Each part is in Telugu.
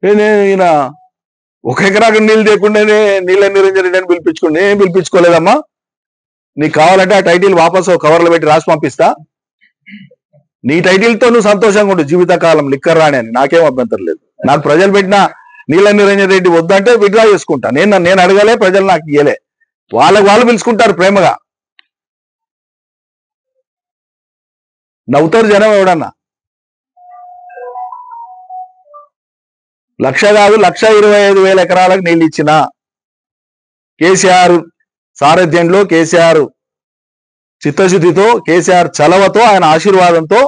ఈయన ఒక ఎకరాకు నీళ్ళు లేకుండానే నీళ్ళ నిరంజన్ రెడ్డి అని పిలిపించుకుని ఏం పిలిపించుకోలేదమ్మా. నీకు కావాలంటే ఆ టైటిల్ వాపసు కవర్లో పెట్టి రాసి పంపిస్తా. నీ టైటిల్తో నువ్వు సంతోషంగా ఉండు జీవితకాలం, లిక్కర్ రాణి అని. నాకేం అభ్యంతరం లేదు. నాకు ప్రజలు పెట్టిన నీళ్ళ నిరంజన్ రెడ్డి వద్దంటే విత్డ్రా చేసుకుంటా. నేను అడగలే, ప్రజలు నాకు ఇయ్యలే. వాళ్ళు పిలుచుకుంటారు ప్రేమగా. నవ్వుతారు జనం. ఎవడన్నా 1,00,000 కాదు 1,25,000 ఎకరాలకు నీళ్ళు ఇచ్చిన కేసీఆర్ సారథ్యంలో, కేసీఆర్ చిత్తశుద్ధితో, కేసీఆర్ చలవతో, ఆయన ఆశీర్వాదంతో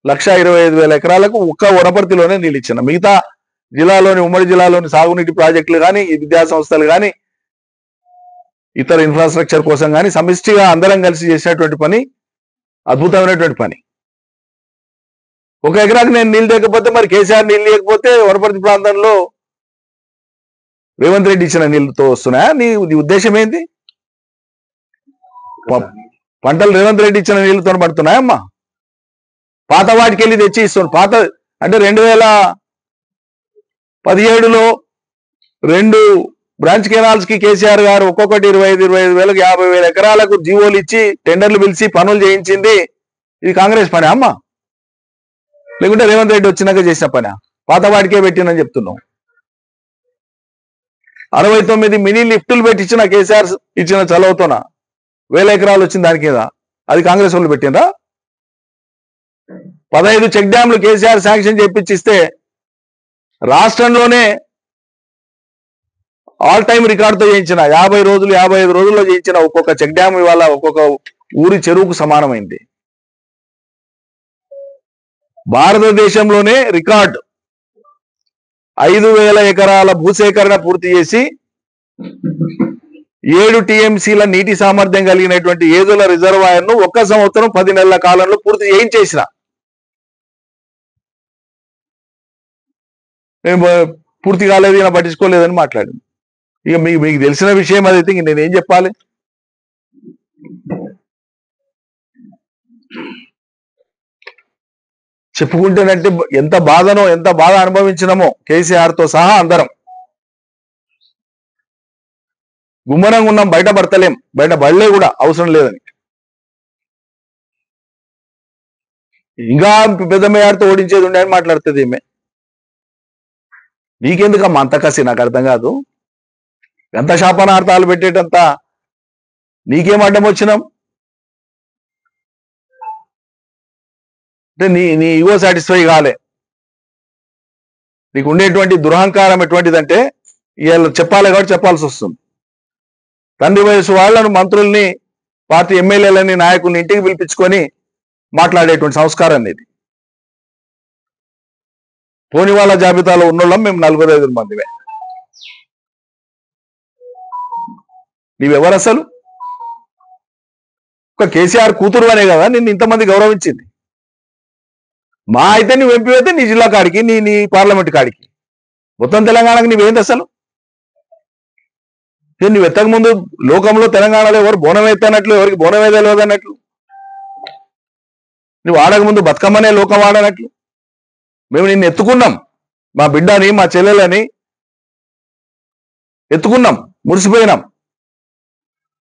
1,25,000 ఎకరాలకు ఒక్క వనపర్తిలోనే నీళ్ళు ఇచ్చిన. మిగతా జిల్లాలోని, ఉమ్మడి జిల్లాలోని సాగునీటి ప్రాజెక్టులు కానీ, విద్యా సంస్థలు కానీ, ఇతర ఇన్ఫ్రాస్ట్రక్చర్ కోసం కానీ సమిష్టిగా అందరం కలిసి చేసినటువంటి పని అద్భుతమైనటువంటి పని. ఒక ఎకరాకి నేను నీళ్ళు లేకపోతే, మరి కేసీఆర్ నీళ్ళు లేకపోతే వనపర్తి ప్రాంతంలో రేవంత్ రెడ్డి ఇచ్చిన నీళ్ళతో వస్తున్నాయా? నీ ఉద్దేశం ఏంటి? పంటలు రేవంత్ రెడ్డి ఇచ్చిన నీళ్ళతో పడుతున్నాయమ్మా? పాత వాటికి వెళ్ళి తెచ్చి ఇస్తున్నాడు. పాత అంటే 2017లో 2 బ్రాంచ్ కెనాల్స్ కి కేసీఆర్ గారు ఒక్కొక్కటి 25,000 50,000 ఎకరాలకు జీవోలు ఇచ్చి టెండర్లు పిలిచి పనులు చేయించింది. ఇది కాంగ్రెస్ పని అమ్మా? లేకుంటే రేవంత్ రెడ్డి వచ్చినాక చేసిన పని? పాత వాటికే పెట్టినని చెప్తున్నాం. 69 మినీ లిఫ్టులు పెట్టించిన కేసీఆర్ ఇచ్చిన చలవతోన 1,000 ఎకరాలు వచ్చింది దాని కింద. అది కాంగ్రెస్ వాళ్ళు పెట్టినరా? 15 చెక్ డ్యాంలు కేసీఆర్ శాంక్షన్ చేయించిస్తే రాష్ట్రంలోనే ఆల్ టైమ్ రికార్డుతో చేయించిన 50 రోజులు 55 రోజుల్లో చేయించిన ఒక్కొక్క చెక్ డ్యామ్ ఇవాళ ఒక్కొక్క ఊరి చెరువుకు సమానమైంది. భారతదేశంలోనే రికార్డు 5,000 ఎకరాల భూసేకరణ పూర్తి చేసి 7 టీఎంసీల నీటి సామర్థ్యం కలిగినటువంటి ఏదుల రిజర్వాయర్ ను 1 సంవత్సరం 10 నెలల కాలంలో పూర్తి చేయించేసిన. మేము పూర్తి కాలేదు, ఈయన పట్టించుకోలేదని మాట్లాడింది. ఇక మీకు తెలిసిన విషయం అదైతే ఇంక నేనేం చెప్పాలి? చెప్పుకుంటేనంటే ఎంత బాధ అనుభవించినామో కేసీఆర్ తో సహా అందరం. గుమ్మనంగా ఉన్నాం, బయట పడతలేం, బయట పడలే కూడా అవసరం లేదని. ఇంకా పెద్ద మేయార్తో ఓడించేది ఉండే అని మాట్లాడుతుంది ఈమె. నీకెందుకమ్మా అంత కసి? నాకు అర్థం కాదు. ఎంత శాపనార్థాలు పెట్టేటంత నీకేం అడ్డం వచ్చినాం? అంటే నీ ఈగో సాటిస్ఫై కాలే. నీకు ఉండేటువంటి దురహంకారం ఎటువంటిదంటే ఇవాళ చెప్పాలి కాబట్టి చెప్పాల్సి వస్తుంది. తండ్రి వయసు వాళ్లను, మంత్రుల్ని, పార్టీ ఎమ్మెల్యేలని, నాయకుల్ని ఇంటికి పిలిపించుకొని మాట్లాడేటువంటి సంస్కారం అనేది. పోని వాళ్ళ జాబితాలో ఉన్నోళ్ళం మేము 4-5 మందిమే. నీవెవరు అసలు? ఒక కేసీఆర్ కూతురు అనే కదా నిన్ను ఇంతమంది గౌరవించింది. మా అయితే నువ్వు ఎంపీ అయితే నీ జిల్లా కాడికి, నీ పార్లమెంట్ కాడికి, మొత్తం తెలంగాణకి నువ్వేంది అసలు? నువ్వు ఎత్తక ముందు లోకంలో తెలంగాణలో ఎవరు బోనం ఎత్తనట్లు, ఎవరికి బోనం తెలియదు అన్నట్లు, నువ్వు ఆడక ముందు బతుకమ్మనే లోకం ఆడనట్లు. మేము నిన్ను ఎత్తుకున్నాం, మా బిడ్డని, మా చెల్లెలని ఎత్తుకున్నాం, మురిసిపోయినాం.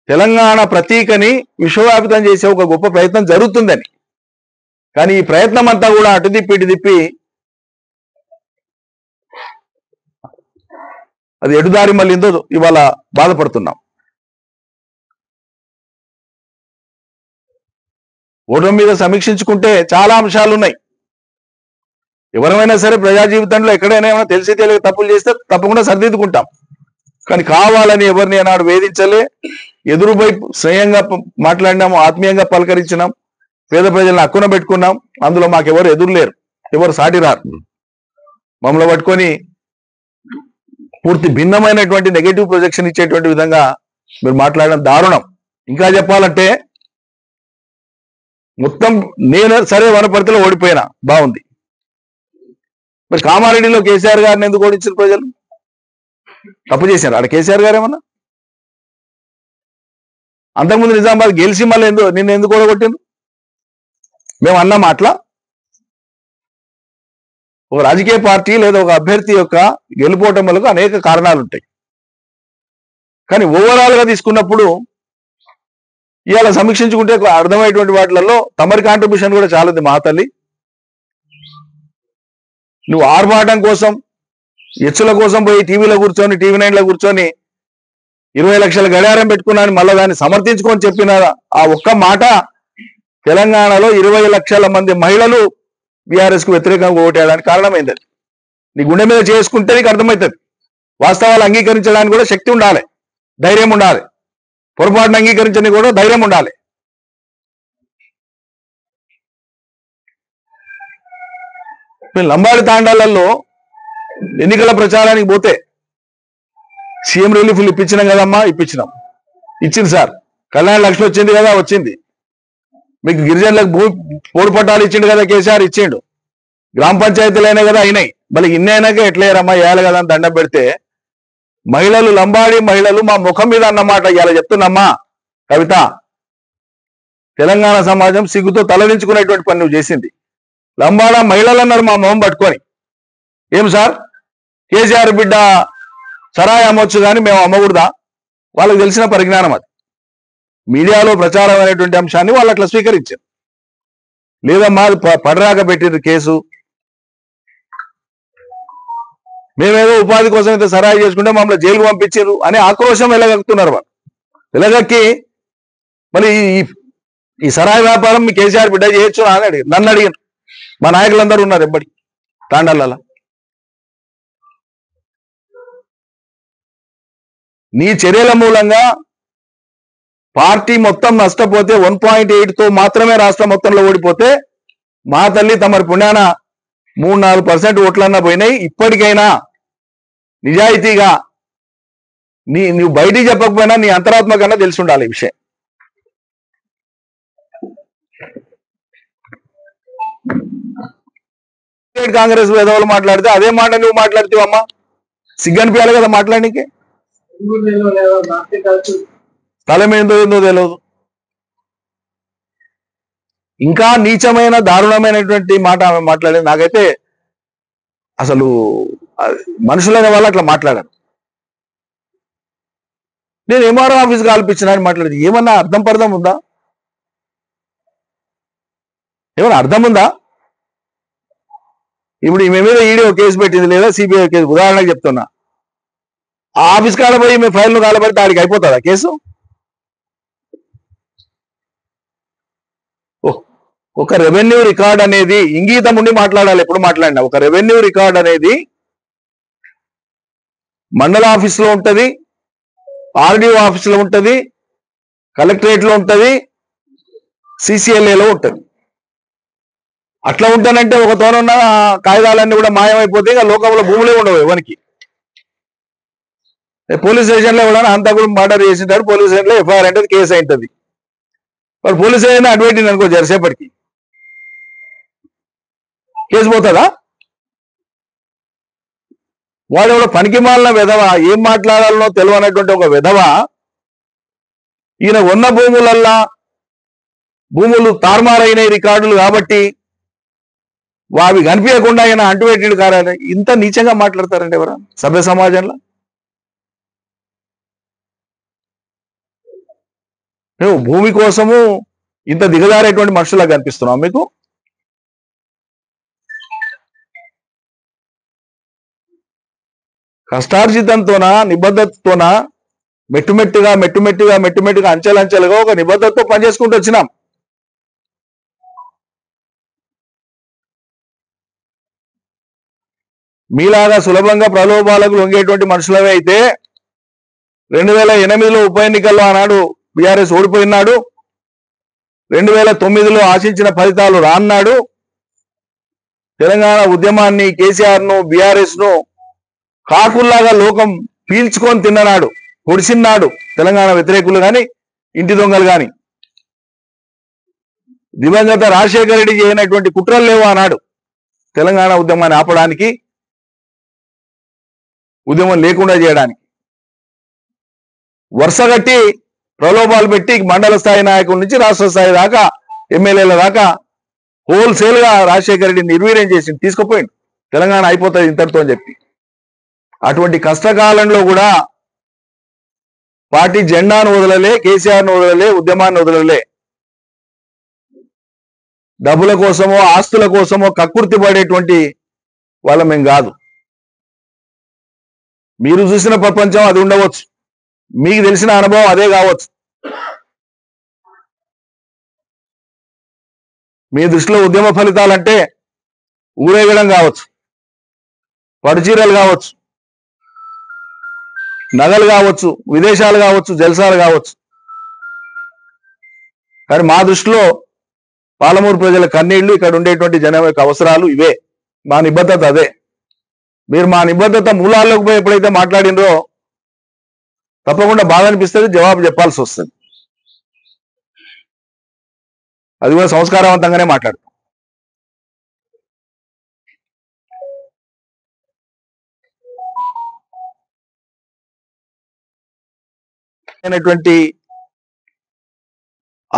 తెలంగాణ ప్రతీకని విశ్వవ్యాపితం చేసే ఒక గొప్ప ప్రయత్నం జరుగుతుందని. కానీ ఈ ప్రయత్నం అంతా కూడా అటు తిప్పి ఇటు తిప్పి అది ఎడుదారి మళ్ళీందో ఇవాళ బాధపడుతున్నాం. ఓటమి మీద సమీక్షించుకుంటే చాలా అంశాలు ఉన్నాయి. ఎవరైనా సరే ప్రజా జీవితంలో ఎక్కడైనా ఏమైనా తెలిసి తెలియక తప్పులు చేస్తే తప్పకుండా సరిదిద్దుకుంటాం. కానీ కావాలని ఎవరిని అన్నాడు వేధించలే. ఎదురుపై స్నేహంగా మాట్లాడినాం, ఆత్మీయంగా పలకరించినాం, పేద ప్రజలను హక్కున పెట్టుకున్నాం. అందులో మాకెవరు ఎదురులేరు, ఎవరు సాటి రారు. మమ్మల్ని పట్టుకొని పూర్తి భిన్నమైనటువంటి నెగటివ్ ప్రొజెక్షన్ ఇచ్చేటువంటి విధంగా మీరు మాట్లాడడం దారుణం. ఇంకా చెప్పాలంటే మొత్తం నేను సరే వనపర్తిలో ఓడిపోయినా బాగుంది. మరి కామారెడ్డిలో కేసీఆర్ గారిని ఎందుకు ఓడించారు ప్రజలు? తప్పు చేశారు ఆడ కేసీఆర్ గారు ఏమన్నా? అంతకుముందు నిజామాబాద్ గెలిచి మళ్ళీ నిన్ను ఎందుకు ఓడగొట్టిండ్రు? మేము అన్న మాటల ఒక రాజకీయ పార్టీ లేదా ఒక అభ్యర్థి యొక్క గెలుపోటములకు అనేక కారణాలు ఉంటాయి. కానీ ఓవరాల్ గా తీసుకున్నప్పుడు ఇవాళ సమీక్షించుకుంటే అర్థమయ్యేటువంటి వాటిలలో తమరి కాంట్రిబ్యూషన్ కూడా చాలా ఉంది. మా తల్లి, నువ్వు ఆర్భాటం కోసం ఎచ్చుల కోసం పోయి టీవీలో కూర్చొని టీవీ 9లో కూర్చొని 20 లక్షల గడియారం పెట్టుకున్నాను మళ్ళీ దాన్ని సమర్థించుకొని చెప్పిన ఆ ఒక్క మాట తెలంగాణలో 20 లక్షల మంది మహిళలు బీఆర్ఎస్ కు వ్యతిరేకంగా ఓటేయడానికి కారణమైంది. నీ గుండె మీద చేసుకుంటే నీకు అర్థమవుతుంది. వాస్తవాలు అంగీకరించడానికి కూడా శక్తి ఉండాలి, ధైర్యం ఉండాలి. పొరపాటును అంగీకరించడానికి కూడా ధైర్యం ఉండాలి. లంబాడి తాండాలలో ఎన్నికల ప్రచారానికి పోతే సీఎం రిలీఫ్లు ఇప్పించినాం కదమ్మా, ఇచ్చింది సార్. కళ్యాణ లక్ష్మి వచ్చింది కదా, వచ్చింది. మీకు గిరిజనులకు పోడు పట్టాలు ఇచ్చిండు కదా కేసీఆర్, ఇచ్చిండు. గ్రామ పంచాయతీలు అయినా కదా అయినాయి. మళ్ళీ ఇన్ని అయినాక ఎట్లయ్యారమ్మా, వేయాలి కదా అని దండం పెడితే మహిళలు, లంబాడి మహిళలు మా ముఖం మీద అన్నమాట ఇలా చెప్తున్నమ్మా కవిత. తెలంగాణ సమాజం సిగ్గుతో తలదించుకునేటువంటి పని నువ్వు చేసింది. లంబాడ మహిళలు అన్నారు మా మొహం పట్టుకొని, ఏం సార్ కేసీఆర్ బిడ్డ సరాయి అమ్మొచ్చు కానీ మేము అమ్మకూడదా? వాళ్ళకి తెలిసిన పరిజ్ఞానం అది. మీడియాలో ప్రచారం అనేటువంటి అంశాన్ని వాళ్ళు అట్లా స్వీకరించారు. లేదమ్మా పడరాక పెట్టిండ్రు కేసు, మేమేదో ఉపాధి కోసం అయితే సరాయి చేసుకుంటే మమ్మల్ని జైలుకు పంపించారు అనే ఆక్రోశం వెలగక్కుతున్నారు. వాళ్ళు వెలగక్కి మళ్ళీ ఈ సరాయి వ్యాపారం మీ కేసీఆర్ బిడ్డ చేయొచ్చు అని అడిగారు. నన్ను అడిగారు. మా నాయకులందరూ ఉన్నారు ఎప్పటి తాండాలలో. నీ చర్యల మూలంగా పార్టీ మొత్తం నష్టపోతే 1.8తో మాత్రమే రాష్ట్రం మొత్తంలో ఓడిపోతే మా తల్లి తమరి పుణ్యాన 3-4% ఓట్లన్నా పోయినాయి. ఇప్పటికైనా నిజాయితీగా నువ్వు బయటికి చెప్పకపోయినా నీ అంతరాత్మ కన్నా తెలిసి ఉండాలి ఈ విషయం. కాంగ్రెస్ వేదవులు మాట్లాడితే అదే మాట నువ్వు మాట్లాడుతావమ్మా, సిగ్గనిపించాలి కదా మాట్లాడడానికి. స్థలం ఏందో తెలియదు. ఇంకా నీచమైన దారుణమైనటువంటి మాట ఆమె మాట్లాడేది. నాకైతే అసలు మనుషులైన వాళ్ళు అట్లా మాట్లాడారు. నేను ఎంఆర్ఓ ఆఫీస్ కాల్పించిన అని మాట్లాడేది. ఏమన్నా అర్థం ఉందా? ఏమన్నా అర్థం ఉందా? ఇప్పుడు ఈమె మీద ఈడీ కేసు పెట్టింది లేదా సిబిఐ కేసు, ఉదాహరణకు చెప్తున్నా. ఆ ఆఫీస్ కాడ పోయి మీ ఫైల్ను కాలబెడితే ఆడికి అయిపోతుందా కేసు? ఒక రెవెన్యూ రికార్డ్ అనేది ఇంగీతం ఉండి మాట్లాడాలి. ఎప్పుడు మాట్లాడినా ఒక రెవెన్యూ రికార్డ్ అనేది మండల ఆఫీసులో ఉంటుంది, ఆర్డీఓ ఆఫీసులో ఉంటుంది, కలెక్టరేట్లో ఉంటుంది, సిసిఎల్ఏలో ఉంటుంది. అట్లా ఉంటానంటే ఒక తోనున్న కాగితాలన్నీ కూడా మాయమైపోతే ఇక లోకంలో భూములే ఉండవు ఎవరికి. పోలీస్ స్టేషన్లో కూడా అంతా కూడా మర్డర్ చేసింటారు. పోలీస్ స్టేషన్లో ఎఫ్ఐఆర్ అంటే కేసు అయింటుంది. వాడు పోలీస్ స్టేషన్ అడ్వైట్ అనుకో జరిసేపటికి కేసు పోతుందా? వాడు ఎవడో పనికి మాలిన విధవ, ఏం మాట్లాడాలనో తెలియనటువంటి ఒక విధవ ఈయన ఉన్న భూములు తారుమారైన రికార్డులు కాబట్టి అవి కనిపించకుండా ఆయన అంటుపెట్టిడు కారని ఇంత నీచంగా మాట్లాడతారండి ఎవరా సభ్య సమాజంలో? నువ్వు భూమి కోసము ఇంత దిగజారేటువంటి మనుషులకు కనిపిస్తున్నావు. మీకు కష్టార్జితంతోనా నిబద్ధతతోనా మెట్టుమెట్టుగా అంచెలంచెలుగా ఒక నిబద్ధతతో పనిచేసుకుంటూ వచ్చినాం. మీలాగా సులభంగా ప్రలోభాలకు లొంగేటువంటి మనుషులవే అయితే 2008లో ఉప ఎన్నికల్లో ఆనాడు బీఆర్ఎస్ ఓడిపోయినాడు. 2009లో ఆశించిన ఫలితాలు రాన్నాడు. తెలంగాణ ఉద్యమాన్ని, కేసీఆర్ను, బీఆర్ఎస్ను కాకుల్లాగా లోకం పీల్చుకొని తిన్ననాడు, పొడిసిన్నాడు. తెలంగాణ వ్యతిరేకులు కానీ ఇంటి దొంగలు కానీ దివంగత రాజశేఖర రెడ్డి చేయనటువంటి కుట్రలు లేవు అన్నాడు. తెలంగాణ ఉద్యమాన్ని ఆపడానికి, ఉద్యమం లేకుండా చేయడానికి వరుసగట్టి ప్రలోభాలు పెట్టి మండల స్థాయి నాయకుల నుంచి రాష్ట్ర స్థాయి దాకా ఎమ్మెల్యేల దాకా హోల్సేల్ గా రాజశేఖర రెడ్డిని నిర్వీర్యం చేసి తీసుకుపోయింది. తెలంగాణ అయిపోతుంది ఇంతటితో అని చెప్పి. అటువంటి కష్టకాలంలో కూడా పార్టీ జెండాను వదలలే, కేసీఆర్ను వదలలే, ఉద్యమాన్ని వదలలే. డబ్బుల కోసమో ఆస్తుల కోసమో కక్కుర్తి పడేటువంటి వాళ్ళం మేము కాదు. మీరు చూసిన ప్రపంచం అది ఉండవచ్చు, మీకు తెలిసిన అనుభవం అదే కావచ్చు. మీ దృష్టిలో ఉద్యమ ఫలితాలంటే ఊరేగడం కావచ్చు, పడుచీరలు కావచ్చు, నగలు కావచ్చు, విదేశాలు కావచ్చు, జల్సాలు కావచ్చు. కానీ మా దృష్టిలో పాలమూరు ప్రజల కన్నీళ్లు, ఇక్కడ ఉండేటువంటి జనం యొక్క అవసరాలు ఇవే. మా నిబద్ధత అదే. మీరు మా నిబద్ధత మూలాల్లోకి పోయి ఎప్పుడైతే మాట్లాడినరో తప్పకుండా బాధ అనిపిస్తుంది, జవాబు చెప్పాల్సి వస్తుంది. అది కూడా సంస్కారవంతంగానే మాట్లాడతాం. అయినటువంటి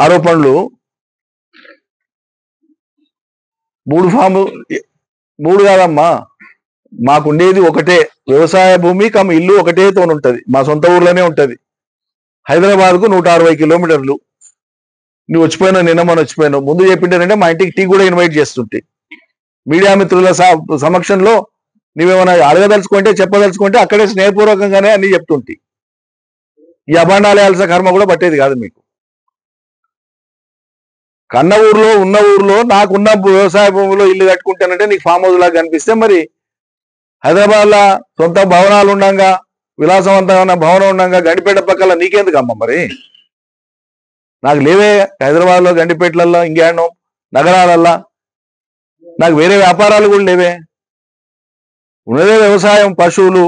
ఆరోపణలు మూడు కాదమ్మా, మాకుండేది ఒకటే వ్యవసాయ భూమి కమ్ ఇల్లు ఒకటే తోనుంటది. మా సొంత ఊర్లోనే ఉంటది. హైదరాబాద్కు 160 కిలోమీటర్లు. నువ్వు వచ్చిపోయినావు, నిన్న మొన్న వచ్చిపోయినావు. ముందు చెప్పింటారంటే మా ఇంటికి టీ కూడా ఇన్వైట్ చేస్తుంటే, మీడియా మిత్రుల సమక్షంలో నువ్వేమైనా అడగదలుచుకుంటే చెప్పదలుచుకుంటే అక్కడే స్నేహపూర్వకంగానే అన్ని చెప్తుంటే, ఈ అభాండాలయాల్సిన కర్మ కూడా పట్టేది కాదు మీకు. కన్న ఊర్లో ఉన్న ఊర్లో నాకున్న వ్యవసాయ భూమిలో ఇల్లు కట్టుకుంటానంటే నీకు ఫామ్ హౌస్ లాగా కనిపిస్తే, మరి హైదరాబాద్లో సొంత భవనాలు ఉండగా, విలాసవంతమైన భవనం ఉండగా గండిపేట పక్కల నీకెందుకు అమ్మ? మరి నాకు లేవే హైదరాబాద్లో, గండిపేటలలో, ఇంకేనో నగరాలల్లా నాకు వేరే వ్యాపారాలు కూడా లేవే. ఉన్నదే వ్యవసాయం, పశువులు,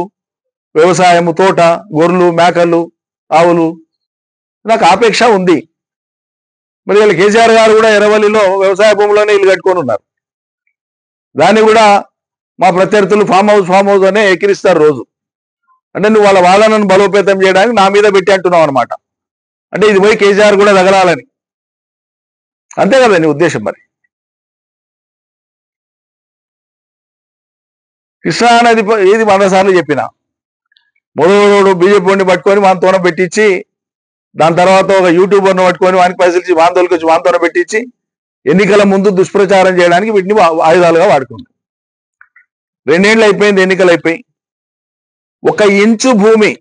వ్యవసాయము, తోట, గొర్రెలు, మేకలు, ఆవులు. నాకు ఆపేక్ష ఉంది. మరి వీళ్ళు కేసీఆర్ గారు కూడా ఎర్రవల్లిలో వ్యవసాయ భూములోనే ఇల్లు కట్టుకొని ఉన్నారు. దాన్ని కూడా మా ప్రత్యర్థులు ఫామ్ హౌస్ అనే ఎక్కిరిస్తారు రోజు. అంటే నువ్వు వాళ్ళ వాదనను బలోపేతం చేయడానికి నా మీద పెట్టి అంటున్నావు అనమాట. అంటే ఇది పోయి కేసీఆర్ కూడా తగలాలని, అంతే కదా నీ ఉద్దేశం? మరి కృష్ణా నది ఏది 100 సార్లు చెప్పినా, మొదలు బీజేపీని పట్టుకొని వానితోన పెట్టించి, దాని తర్వాత ఒక యూట్యూబర్ను పట్టుకొని వానికి పైసలు ఇచ్చి వాంతోలకి వచ్చి వాంతోన పెట్టించి ఎన్నికల ముందు దుష్ప్రచారం చేయడానికి వీటిని ఆయుధాలుగా వాడుకుంటాం. 2 ఏళ్ళు అయిపోయింది, ఎన్నికలు అయిపోయి. 1 ఇంచు భూమి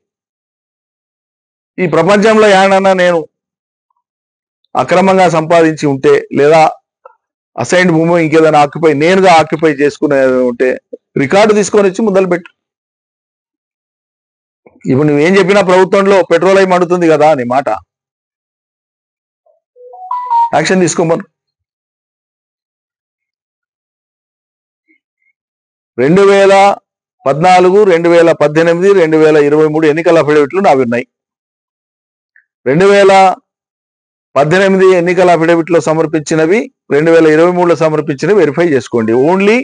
ఈ ప్రపంచంలో ఏడన్నా నేను అక్రమంగా సంపాదించి ఉంటే, లేదా అసైన్డ్ భూమి ఇంకేదైనా నేనుగా ఆక్యుపై చేసుకునే ఉంటే రికార్డు తీసుకొని వచ్చి మొదలుపెట్టు. ఇప్పుడు నువ్వేం చెప్పినా ప్రభుత్వంలో పెట్రోల్ అయి మండుతుంది కదా అని మాట. యాక్షన్ తీసుకోమను. 2014, 2018, 2023 ఎన్నికల అఫిడవిట్లు నావి ఉన్నాయి. 2018 ఎన్నికల అఫిడవిట్లో సమర్పించినవి, 2023లో సమర్పించినవి వెరిఫై చేసుకోండి. Only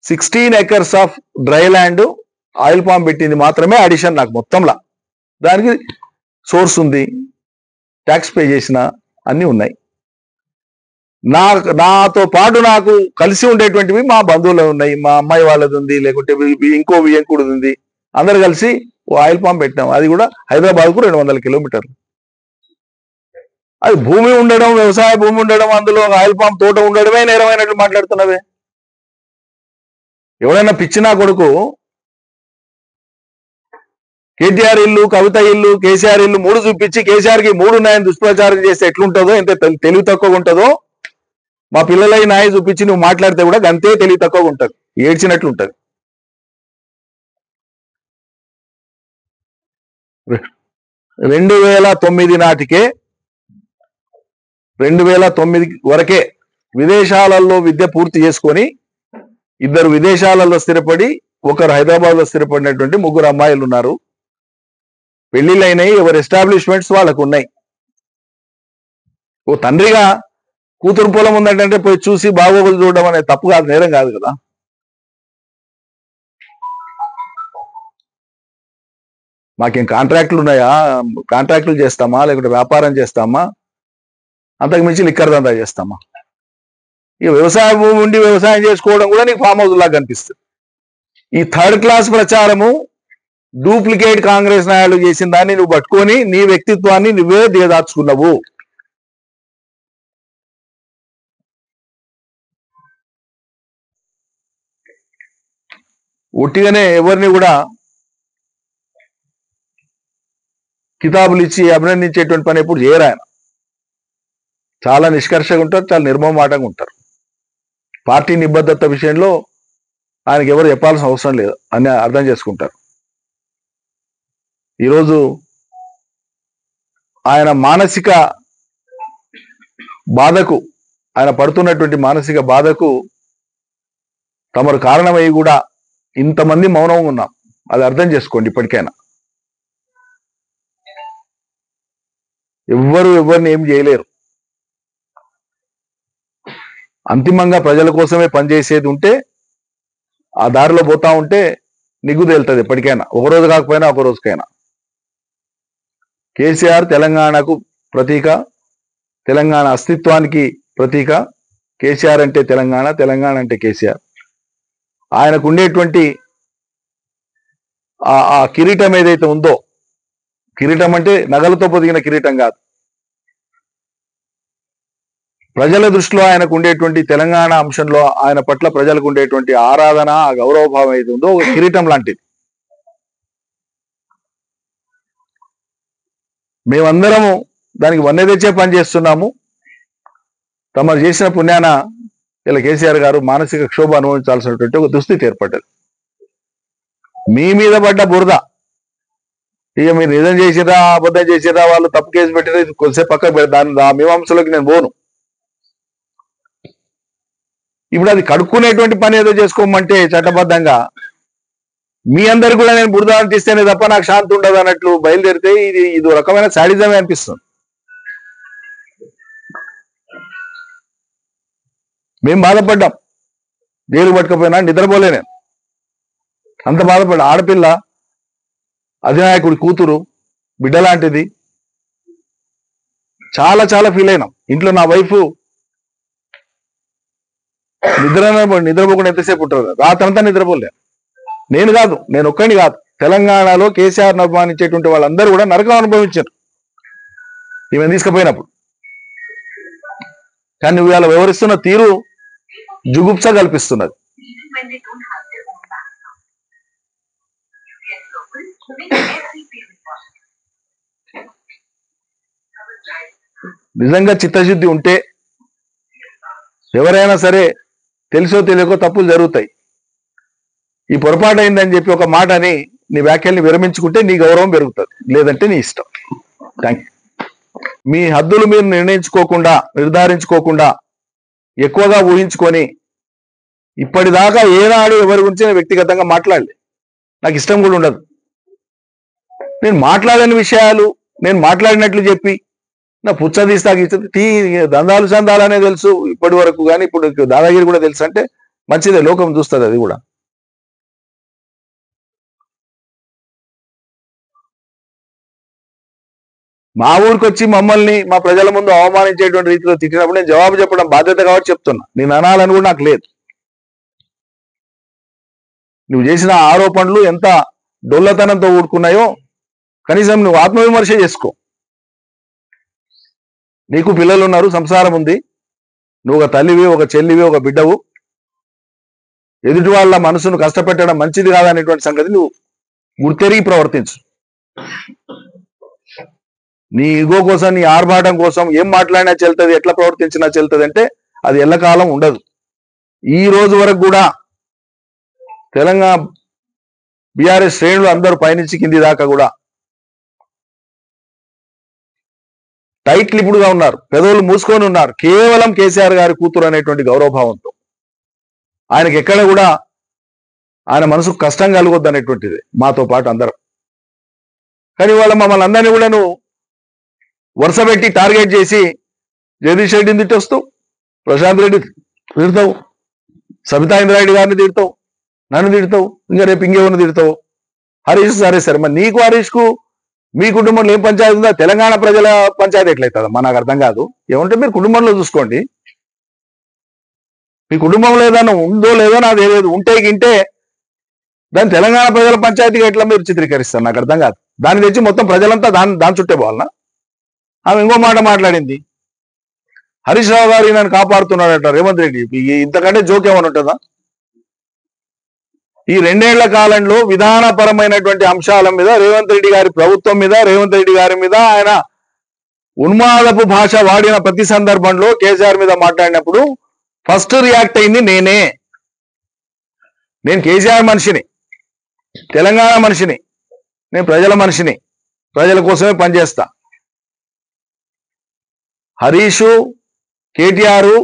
16 acres of dry land oil palm పెట్టింది మాత్రమే అడిషన్ నాకు మొత్తంలా. దానికి సోర్స్ ఉంది, ట్యాక్స్ పే చేసిన అన్ని ఉన్నాయి. నాతో పాటు నాకు కలిసి ఉండేటువంటివి మా బంధువులు ఉన్నాయి, మా అమ్మాయి వాళ్ళది ఉంది, లేకుంటే ఇంకో వియంకుడిది ఉంది. అందరు కలిసి ఓ ఆయిల్ పామ్ పెట్టినాం. అది కూడా హైదరాబాద్కు 200 కిలోమీటర్లు. అది భూమి ఉండడం, వ్యవసాయ భూమి ఉండడం, అందులో ఆయిల్ పామ్ తోట ఉండడమే నేరమైనట్లు మాట్లాడుతున్నవే. ఎవరైనా పిచ్చినా కొడుకు కేటీఆర్ ఇల్లు, కవిత ఇల్లు, కేసీఆర్ ఇల్లు 3 చూపించి కేసీఆర్కి 3 ఉన్నాయని దుష్ప్రచారం చేస్తే ఎట్లుంటుందో, ఎంత తెలివి తక్కువగా ఉంటుందో, మా పిల్లలై నాయ చూపించి నువ్వు మాట్లాడితే కూడా అంతే తెలివి తక్కువగా ఉంటుంది, ఏడ్చినట్లు ఉంటుంది. 2009 నాటికే, 2009 వరకే విదేశాలలో విద్య పూర్తి చేసుకొని 2 విదేశాలలో స్థిరపడి 1 హైదరాబాద్లో స్థిరపడినటువంటి 3 అమ్మాయిలు ఉన్నారు. పెళ్లిళ్ళైనాయి, ఎవరి ఎస్టాబ్లిష్మెంట్స్ వాళ్ళకు ఉన్నాయి. ఓ తండ్రిగా కూతురు పొలం ఉందంటే పోయి చూసి బాగోగులు చూడడం అనేది తప్పు కాదు, నేరం కాదు కదా. మాకేం కాంట్రాక్టులు ఉన్నాయా? కాంట్రాక్టులు చేస్తామా, లేకుంటే వ్యాపారం చేస్తామా, అంతకు మించి లిక్కర్ దందా చేస్తామా? ఇక వ్యవసాయ భూమి ఉండి వ్యవసాయం చేసుకోవడం కూడా నీకు ఫామ్ హౌస్ లాగా కనిపిస్తుంది. ఈ థర్డ్ క్లాస్ ప్రచారము డూప్లికేట్ కాంగ్రెస్ నాయకులు చేసిన దాన్ని నువ్వు పట్టుకొని నీ వ్యక్తిత్వాన్ని నువ్వే దిగదార్చుకున్నావు. ఒట్టిగానే ఎవరిని కూడా కితాబులు ఇచ్చి అభినందించేటువంటి పని ఎప్పుడు చేయరు. ఆయన చాలా నిష్కర్షగా ఉంటారు, చాలా నిర్మమాటంగా ఉంటారు. పార్టీ నిబద్ధత విషయంలో ఆయనకి ఎవరు చెప్పాల్సిన అవసరం లేదు అని అర్థం చేసుకుంటారు. ఈరోజు ఆయన మానసిక బాధకు, ఆయన పడుతున్నటువంటి మానసిక బాధకు తమరు కారణమై కూడా ఇంతమంది మౌనంగా ఉన్నాం. అది అర్థం చేసుకోండి. ఇప్పటికైనా ఎవరిని ఏం చేయలేరు. అంతిమంగా ప్రజల కోసమే పనిచేసేది ఉంటే ఆ దారిలో పోతా ఉంటే నిగ్గు తేలుతుంది. ఎప్పటికైనా, ఒకరోజు కాకపోయినా ఒక రోజుకైనా. కేసీఆర్ తెలంగాణకు ప్రతీక, తెలంగాణ అస్తిత్వానికి ప్రతీక. కేసీఆర్ అంటే తెలంగాణ, తెలంగాణ అంటే కేసీఆర్. ఆయనకు ఉండేటువంటి ఆ కిరీటం ఏదైతే ఉందో, కిరీటం అంటే నగలతో పొదిగిన కిరీటం కాదు. ప్రజల దృష్టిలో ఆయనకు ఉండేటువంటి తెలంగాణ అంశంలో ఆయన పట్ల ప్రజలకు ఉండేటువంటి ఆరాధన, ఆ గౌరవభావం ఏది ఉందో ఒక కిరీటం లాంటిది. మేమందరము దానికి వన్నె తెచ్చే పని చేస్తున్నాము. తమరు చేసిన పుణ్యాన ఇలా కేసీఆర్ గారు మానసిక క్షోభ అనుభవించాల్సినటువంటి ఒక దుస్థితి ఏర్పడ్డది. మీ మీద పడ్డ బురద, ఇక మీరు నిజం చేసిరా అబద్ధం చేసిరా, వాళ్ళు తప్పు కేసు పెట్టినా కొద్దిసేపు పక్కకు పెడతాను, ఆ మీమాంసలోకి నేను పోను. ఇప్పుడు అది కడుక్కునేటువంటి పని ఏదో చేసుకోమంటే చట్టబద్ధంగా మీ అందరు కూడా నేను బురద అంటిస్తేనే తప్ప నాకు శాంతి ఉండదు అన్నట్లు బయలుదేరితే ఇది రకమైన శాడిజమే అనిపిస్తుంది. మేము బాధపడ్డాం. జైలు పట్టుకపోయినా నిద్రపోలే నేను, అంత బాధపడ్డా. ఆడపిల్ల, అధినాయకుడి కూతురు, బిడ్డ లాంటిది. చాలా చాలా ఫీల్ అయినాం. ఇంట్లో నా వైఫ్ నిద్రపోకుండా ఎంతసేపు ఉంటారు, రాత్రంతా నిద్రపోలే. నేను కాదు, నేను ఒక్కడిని కాదు, తెలంగాణలో కేసీఆర్ను అభిమానించేటువంటి వాళ్ళందరూ కూడా నరకం అనుభవించారు ఈమె తీసుకుపోయినప్పుడు. కానీ నువ్వు ఇలా వివరిస్తున్న తీరు జుగుప్స కల్పిస్తున్నది. నిజంగా చిత్తశుద్ధి ఉంటే ఎవరైనా సరే తెలుసో తెలియకో తప్పులు జరుగుతాయి. ఈ పొరపాటు అయిందని చెప్పి ఒక మాటని నీ వ్యాఖ్యల్ని విరమించుకుంటే నీ గౌరవం పెరుగుతుంది, లేదంటే నీ ఇష్టం. Thank you. మీ హద్దులు మీరు నిర్ధారించుకోకుండా ఎక్కువగా ఊహించుకొని ఇప్పటిదాకా ఏనాడు ఎవరి గురించి వ్యక్తిగతంగా మాట్లాడలే. నాకు ఇష్టం కూడా ఉండదు. నేను మాట్లాడని విషయాలు నేను మాట్లాడినట్లు చెప్పి నా పుచ్చ తీస్తా దందాలు చందాలనే తెలుసు ఇప్పటి వరకు, కానీ ఇప్పుడు దాదాగిరి కూడా తెలుసు అంటే మంచిదే, లోకం చూస్తుంది. అది కూడా మా ఊరికి వచ్చి మమ్మల్ని మా ప్రజల ముందు అవమానించేటువంటి రీతిలో తిట్టినప్పుడు నేను జవాబు చెప్పడం బాధ్యత కాబట్టి చెప్తున్నా. నేను అనాలని కూడా నాకు లేదు. నువ్వు చేసిన ఆరోపణలు ఎంత డొల్లతనంతో ఊడుకున్నాయో కనీసం నువ్వు ఆత్మవిమర్శ చేసుకో. నీకు పిల్లలు ఉన్నారు, సంసారం ఉంది, నువ్వు ఒక తల్లివి, ఒక చెల్లివి, ఒక బిడ్డవు. ఎదుటి వాళ్ళ మనసును కష్టపెట్టడం మంచిది కాదనేటువంటి సంగతి నువ్వు గుర్తెరిగి ప్రవర్తించు. నీ ఈగో కోసం, నీ ఆర్భాటం కోసం ఏం మాట్లాడినా చెల్తుంది, ఎట్లా ప్రవర్తించినా చెల్తుంది అంటే అది ఎల్లకాలం ఉండదు. ఈ రోజు వరకు కూడా తెలంగాణ బీఆర్ఎస్ శ్రేణులు అందరూ పైనుంచి కింది దాకా కూడా టైట్ లిపుడుగా ఉన్నారు, పెదవులు మూసుకొని ఉన్నారు, కేవలం కేసీఆర్ గారి కూతురు అనేటువంటి గౌరవభావంతో. ఆయనకి ఎక్కడ కూడా ఆయన మనసుకు కష్టం కలగొద్దు అనేటువంటిది మాతో పాటు అందరం. కానీ వాళ్ళ మమ్మల్ని అందరినీ కూడా నువ్వు వరుస పెట్టి టార్గెట్ చేసి జగదీష్ రెడ్డిని తిట్టొస్తావు, ప్రశాంత్ రెడ్డి తిడతావు, సబితా ఇంద్రారెడ్డి గారిని తిడతావు, నన్ను తిడతావు, ఇంకా రేపు ఇంకేమన్నా తిడతావు. హరీష్ సరే మరి నీకు హరీష్కు మీ కుటుంబంలో ఏం పంచాయతీ ఉందా? తెలంగాణ ప్రజల పంచాయతీ ఎట్లయితుందమ్మా? నాకు అర్థం కాదు. ఏమంటే మీరు కుటుంబంలో చూసుకోండి. మీ కుటుంబంలో ఏదన్నా ఉందో లేదో నాకు తెలియదు. ఉంటే గింటే దాని తెలంగాణ ప్రజల పంచాయతీగా ఎట్లా మీరు చిత్రీకరిస్తారు? నాకు అర్థం కాదు. దాన్ని తెచ్చి మొత్తం ప్రజలంతా దాని చుట్టే పోవాలనా? ఆమె ఇంకో మాట మాట్లాడింది, హరీష్ రావు గారు నన్ను కాపాడుతున్నాడట రేవంత్ రెడ్డి. ఇంతకంటే జోక్ ఏమైనా ఉంటుందా? ఈ 2 ఏళ్ల కాలంలో విధానపరమైనటువంటి అంశాల మీద రేవంత్ రెడ్డి గారి ప్రభుత్వం మీద, రేవంత్ రెడ్డి గారి మీద ఆయన ఉన్మాదపు భాష వాడిన ప్రతి సందర్భంలో కేసీఆర్ మీద మాట్లాడినప్పుడు ఫస్ట్ రియాక్ట్ అయింది నేనే. నేను కేసీఆర్ మనిషిని, తెలంగాణ మనిషిని, నేను ప్రజల మనిషిని, ప్రజల కోసమే పనిచేస్తా. హరీషు, కేటీఆర్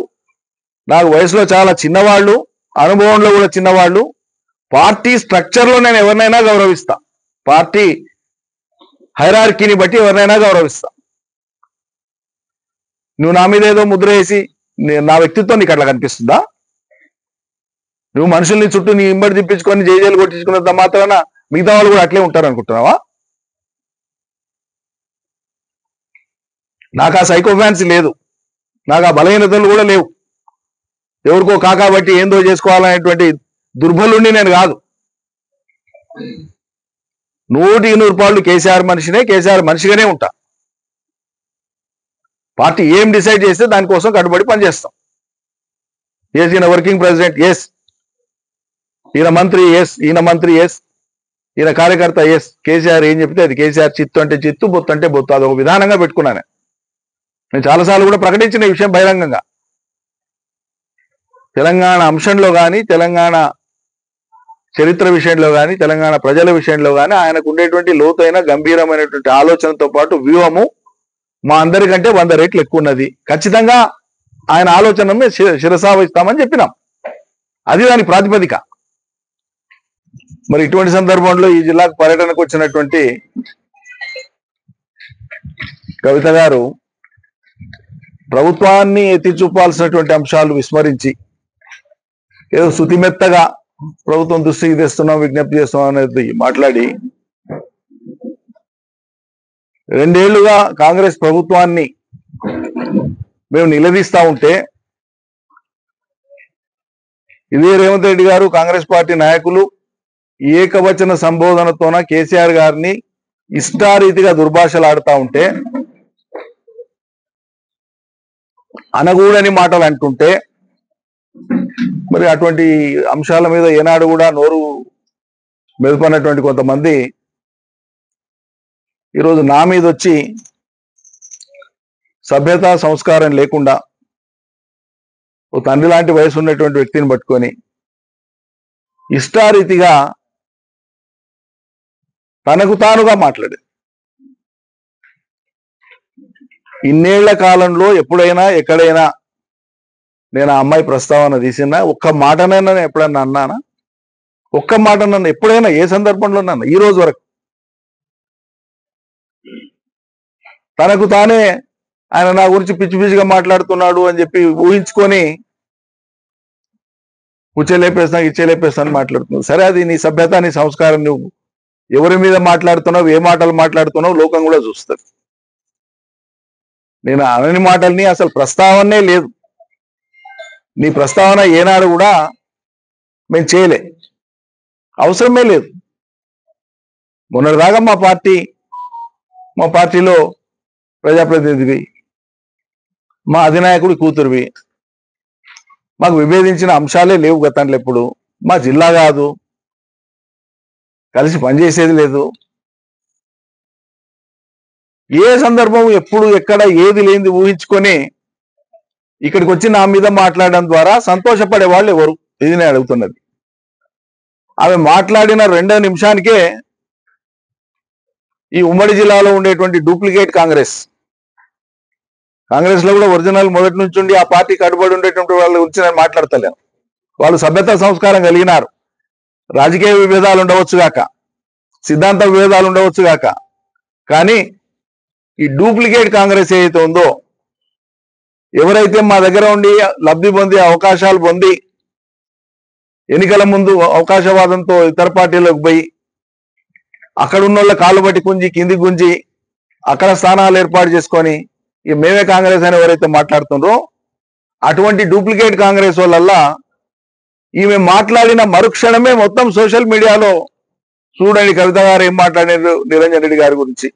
నాకు వయసులో చాలా చిన్నవాళ్ళు, అనుభవంలో కూడా చిన్నవాళ్ళు. పార్టీ స్ట్రక్చర్లో నేను ఎవరినైనా గౌరవిస్తా, పార్టీ హైరార్కీని బట్టి ఎవరినైనా గౌరవిస్తా. నువ్వు నా మీద ఏదో ముద్ర వేసి నా వ్యక్తిత్వం నీకు అట్లా కనిపిస్తుందా? నువ్వు మనుషుల్ని చుట్టూ నీ ఇంబడి తిప్పించుకొని జైలు కొట్టించుకున్నంత మాత్రాన మిగతా వాళ్ళు కూడా అట్లే ఉంటారు అనుకుంటున్నావా? నాకు ఆ సైకో ఫ్యాన్సీ లేదు, నాకు ఆ బలహీనతలు కూడా లేవు. ఎవరికో కాకాబట్టి ఏందో చేసుకోవాలనేటువంటి దుర్బలుణ్ణి నేను కాదు. 100% కేసీఆర్ మనిషినే, కేసీఆర్ మనిషిగానే ఉంటా. పార్టీ ఏం డిసైడ్ చేస్తే దానికోసం కట్టుబడి పనిచేస్తాం. ఎస్ ఈయన వర్కింగ్ ప్రెసిడెంట్, ఎస్ ఈయన మంత్రి, ఎస్ ఈయన మంత్రి, ఎస్ ఈయన కార్యకర్త, ఎస్ కేసీఆర్ ఏం చెప్తే అది. కేసీఆర్ చిత్తు అంటే చిత్తు, బొత్తు అంటే బొత్తు. అదొక విధానంగా పెట్టుకున్నాను. నేను చాలాసార్లు కూడా ప్రకటించిన ఈ విషయం బహిరంగంగా. తెలంగాణ అంశంలో కానీ, తెలంగాణ చరిత్ర విషయంలో కానీ, తెలంగాణ ప్రజల విషయంలో కానీ ఆయనకు ఉండేటువంటి లోతైన గంభీరమైనటువంటి ఆలోచనతో పాటు వ్యూహము మా అందరికంటే 100 రెట్లు ఎక్కువ ఉన్నది. ఖచ్చితంగా ఆయన ఆలోచనమే శిరసావహిస్తామని చెప్పినాం. అది దాని ప్రాతిపదిక. మరి ఇటువంటి సందర్భంలో ఈ జిల్లాకు పర్యటనకు వచ్చినటువంటి కవిత గారు ప్రభుత్వాన్ని ఎత్తి చూపాల్సినటువంటి అంశాలు విస్మరించి ఏదో శుతిమెత్తగా ప్రభుత్వం దృష్టికి తెస్తున్నాం, విజ్ఞప్తి చేస్తున్నాం అనేది మాట్లాడి 2 ఏళ్లుగా కాంగ్రెస్ ప్రభుత్వాన్ని మేము నిలదీస్తా ఉంటే ఇదే రేవంత్ రెడ్డి గారు, కాంగ్రెస్ పార్టీ నాయకులు ఏకవచన సంబోధనతోన కేసీఆర్ గారిని ఇష్టారీతిగా దుర్భాషలు ఆడుతూ ఉంటే, అనగూడని మాటలు అంటుంటే, మరి అటువంటి అంశాల మీద ఏనాడు కూడా నోరు మెదుపన్నటువంటి కొంతమంది ఈరోజు నా మీద వచ్చి సభ్యత సంస్కారం లేకుండా ఓ తండ్రి లాంటి వయసు ఉన్నటువంటి వ్యక్తిని పట్టుకొని ఇష్టారీతిగా తనకు తానుగా మాట్లాడే. ఇన్నేళ్ల కాలంలో ఎప్పుడైనా ఎక్కడైనా నేను ఆ అమ్మాయి ప్రస్తావన తీసినా ఒక్క మాటనైనా ఎప్పుడన్నా అన్నానా? ఒక్క మాట నన్ను ఎప్పుడైనా ఏ సందర్భంలో నన్ను ఈ రోజు వరకు తనకు తానే ఆయన నా గురించి పిచ్చి పిచ్చిగా మాట్లాడుతున్నాడు అని చెప్పి ఊహించుకొని ఉచ్చేలేపేస్తాను ఇచ్చేలేపేస్తాను మాట్లాడుతున్నావు. సరే, అది నీ సభ్యత, నీ సంస్కారం. నువ్వు ఎవరి మీద మాట్లాడుతున్నావు, ఏ మాటలు మాట్లాడుతున్నావు లోకం కూడా చూస్తుంది. నేను అనని మాటల్ని అసలు ప్రస్తావనే లేదు. నీ ప్రస్తావన ఏనాడు కూడా మేము చేయలే, అవసరమే లేదు. మొన్నటిదాకా మా పార్టీలో ప్రజాప్రతినిధివి, మా అధినాయకుడి కూతురువి, మాకు విభేదించిన అంశాలే లేవు గతంలో. ఎప్పుడు మా జిల్లా కాదు, కలిసి పనిచేసేది లేదు. ఏ సందర్భం ఎప్పుడు ఎక్కడ ఏది లేనిది ఊహించుకొని ఇక్కడికి వచ్చి నా మీద మాట్లాడడం ద్వారా సంతోషపడే వాళ్ళు ఎవరు? ఇది నేను అడుగుతున్నది. ఆమె మాట్లాడిన 2వ నిమిషానికే ఈ ఉమ్మడి జిల్లాలో ఉండేటువంటి డూప్లికేట్ కాంగ్రెస్ లో కూడా ఒరిజినల్ మొదటి నుంచి ఉండి ఆ పార్టీ కట్టుబడి ఉండేటువంటి వాళ్ళ గురించి నేను మాట్లాడతలేను. వాళ్ళు సభ్యత సంస్కారం కలిగినారు. రాజకీయ విభేదాలు ఉండవచ్చు గాక, సిద్ధాంత విభేదాలు ఉండవచ్చు గాక, కానీ ఈ డూప్లికేట్ కాంగ్రెస్ ఏదైతే ఉందో, ఎవరైతే మా దగ్గర ఉండి లబ్ధి పొంది అవకాశాలు పొంది ఎన్నికల ముందు అవకాశవాదంతో ఇతర పార్టీలకు పోయి అక్కడ ఉన్న వాళ్ళ కాళ్ళు బట్టి గుంజి కింది గుంజి అక్కడ స్థానాలు ఏర్పాటు చేసుకొని ఈ మేమే కాంగ్రెస్ అని ఎవరైతే మాట్లాడుతున్నారో అటువంటి డూప్లికేట్ కాంగ్రెస్ వాళ్ళల్లా ఈమె మాట్లాడిన మరుక్షణమే మొత్తం సోషల్ మీడియాలో చూడండి కవిత గారు ఏం మాట్లాడారు నిరంజన్ రెడ్డి గారి గురించి.